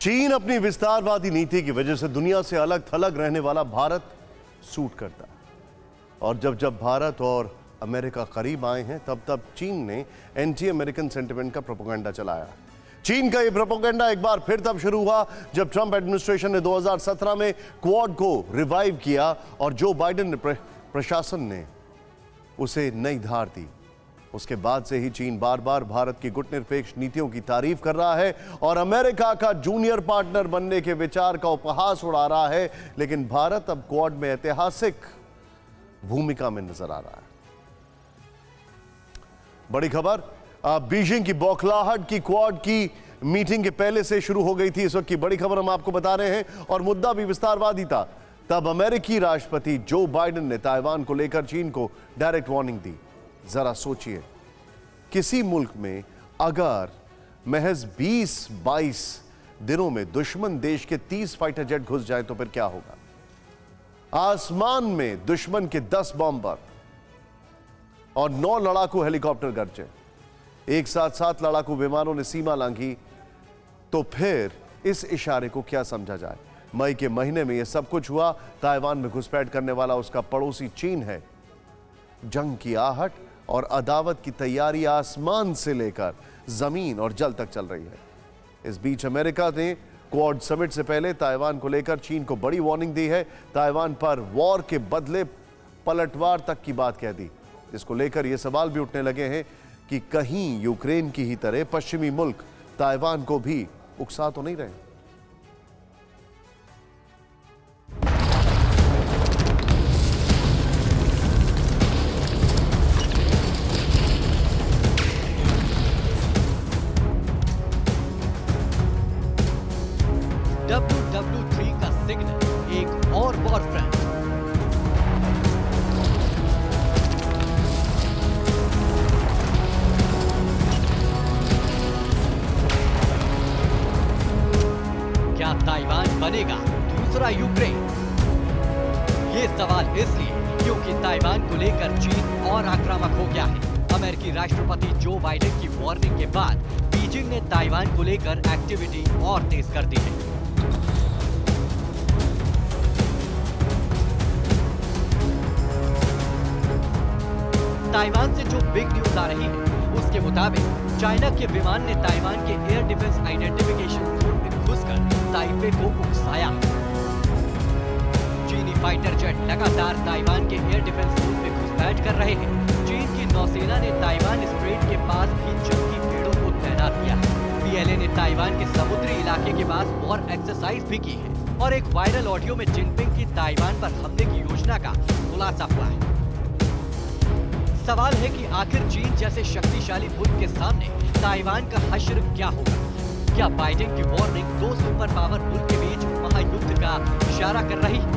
चीन अपनी विस्तारवादी नीति की वजह से दुनिया से अलग थलग रहने वाला भारत सूट करता है। और जब जब भारत और अमेरिका करीब आए हैं तब तब चीन ने एंटी अमेरिकन सेंटिमेंट का प्रोपेगेंडा चलाया। चीन का यह प्रोपेगेंडा एक बार फिर तब शुरू हुआ जब ट्रंप एडमिनिस्ट्रेशन ने 2017 में क्वाड को रिवाइव किया और जो बाइडेन प्रशासन ने उसे नई धार दी। उसके बाद से ही चीन बार बार भारत की गुटनिरपेक्ष नीतियों की तारीफ कर रहा है और अमेरिका का जूनियर पार्टनर बनने के विचार का उपहास उड़ा रहा है। लेकिन भारत अब क्वाड में ऐतिहासिक भूमिका में नजर आ रहा है। बड़ी खबर, बीजिंग की बौखलाहट की क्वाड की मीटिंग के पहले से शुरू हो गई थी। इस वक्त की बड़ी खबर हम आपको बता रहे हैं और मुद्दा भी विस्तारवादी था। तब अमेरिकी राष्ट्रपति जो बाइडेन ने ताइवान को लेकर चीन को डायरेक्ट वार्निंग दी। जरा सोचिए, किसी मुल्क में अगर महज 20-22 दिनों में दुश्मन देश के 30 फाइटर जेट घुस जाए तो फिर क्या होगा? आसमान में दुश्मन के 10 बॉम्बर और 9 लड़ाकू हेलीकॉप्टर गरजे, एक साथ 7 लड़ाकू विमानों ने सीमा लांघी, तो फिर इस इशारे को क्या समझा जाए? मई के महीने में यह सब कुछ हुआ। ताइवान में घुसपैठ करने वाला उसका पड़ोसी चीन है। जंग की आहट और अदावत की तैयारी आसमान से लेकर जमीन और जल तक चल रही है। इस बीच अमेरिका ने क्वाड समिट से पहले ताइवान को लेकर चीन को बड़ी वार्निंग दी है। ताइवान पर वॉर के बदले पलटवार तक की बात कह दी, जिसको लेकर यह सवाल भी उठने लगे हैं कि कहीं यूक्रेन की ही तरह पश्चिमी मुल्क ताइवान को भी उकसा तो नहीं रहे। WW3 का सिग्नल एक और वॉर फ्रंट। क्या ताइवान बनेगा दूसरा यूक्रेन? ये सवाल इसलिए क्योंकि ताइवान को लेकर चीन और आक्रामक हो गया है। अमेरिकी राष्ट्रपति जो बाइडेन की वार्निंग के बाद बीजिंग ने ताइवान को लेकर एक्टिविटी और तेज कर दी है। ताइवान से जो बिग न्यूज आ रही है उसके मुताबिक चाइना के विमान ने ताइवान के एयर डिफेंस आइडेंटिफिकेशन जोन में घुसकर ताइपे को उकसाया। चीनी फाइटर जेट लगातार ताइवान के एयर डिफेंस जोन में घुसपैठ कर रहे हैं। चीन की नौसेना ने ताइवान स्ट्रेट के पास भी जंगी पेड़ों को तैनात किया है। पीएलए ने ताइवान के समुद्री इलाके के पास वॉर एक्सरसाइज भी की है और एक वायरल ऑडियो में जिनपिंग की ताइवान पर हमले की योजना का खुलासा हुआ है। सवाल है कि आखिर चीन जैसे शक्तिशाली मुल्क के सामने ताइवान का हश्र क्या होगा? क्या बाइडेन की वार्निंग दो सुपर पावर मुल्क के बीच महायुद्ध का इशारा कर रही है?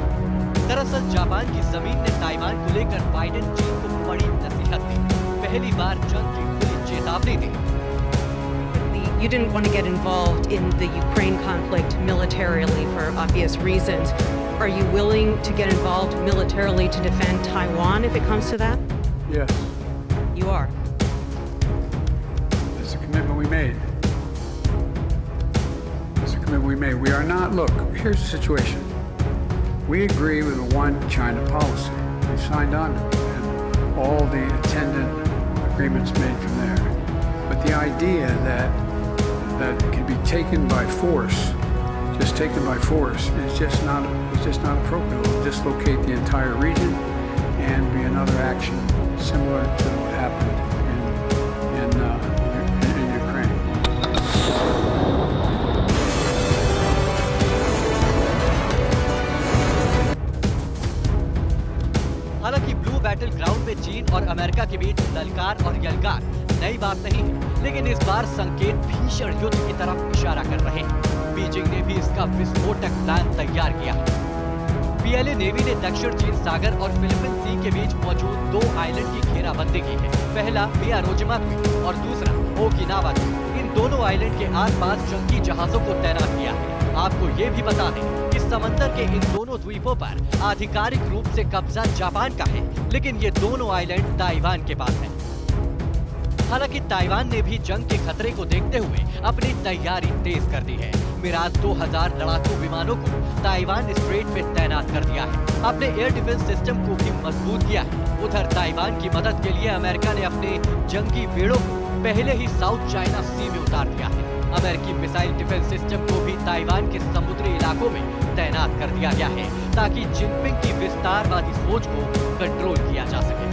दरअसल जापान की जमीन ने ताइवान को लेकर बाइडेन चीन को बड़ी नसीहत दी, पहली बार जंग की खुली चेतावनी दी। You didn't want to get involved in the Ukraine conflict militarily for obvious reasons. Are you willing to get involved militarily to defend Taiwan if it comes to that? Yes. You are. That's a commitment we made. That's a commitment we made. We are not, look, here's the situation. We agree with the one China policy. We signed on to it and all the attendant agreements made from there. But the idea that it can be taken by force, just taken by force, is just not appropriate. It will dislocate the entire region and be another action similar to what happened in Ukraine. हालांकि blue battle ground में चीन और America के बीच ललकार और यलकार नई बात नहीं है, लेकिन इस बार संकेत भीषण युद्ध की तरफ इशारा कर रहे हैं। बीजिंग ने भी इसका विस्फोटक प्लान तैयार किया है। पीएलए नेवी ने दक्षिण चीन सागर और फिलीपीन सी के बीच मौजूद 2 आइलैंड की घेराबंदी की है। पहला मियारोजिमा द्वीप और दूसरा ओकिनावा द्वीप। इन दोनों आइलैंड के आसपास जंगी जहाजों को तैनात किया है। आपको ये भी बता दें कि समंदर के इन दोनों द्वीपों पर आधिकारिक रूप से कब्जा जापान का है, लेकिन ये दोनों आइलैंड ताइवान के पास है। हालांकि ताइवान ने भी जंग के खतरे को देखते हुए अपनी तैयारी तेज कर दी है। मिराज 2000 लड़ाकू विमानों को ताइवान स्ट्रेट में तैनात कर दिया है। अपने एयर डिफेंस सिस्टम को भी मजबूत किया है। उधर ताइवान की मदद के लिए अमेरिका ने अपने जंगी बेड़ों को पहले ही साउथ चाइना सी में उतार दिया है। अमेरिकी मिसाइल डिफेंस सिस्टम को भी ताइवान के समुद्री इलाकों में तैनात कर दिया गया है ताकि जिनपिंग की विस्तारवादी सोच को कंट्रोल किया जा सके।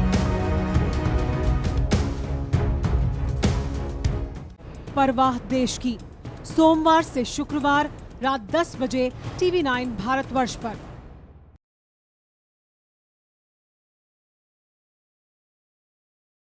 परवाह देश की, सोमवार से शुक्रवार रात 10 बजे TV9 भारतवर्ष पर।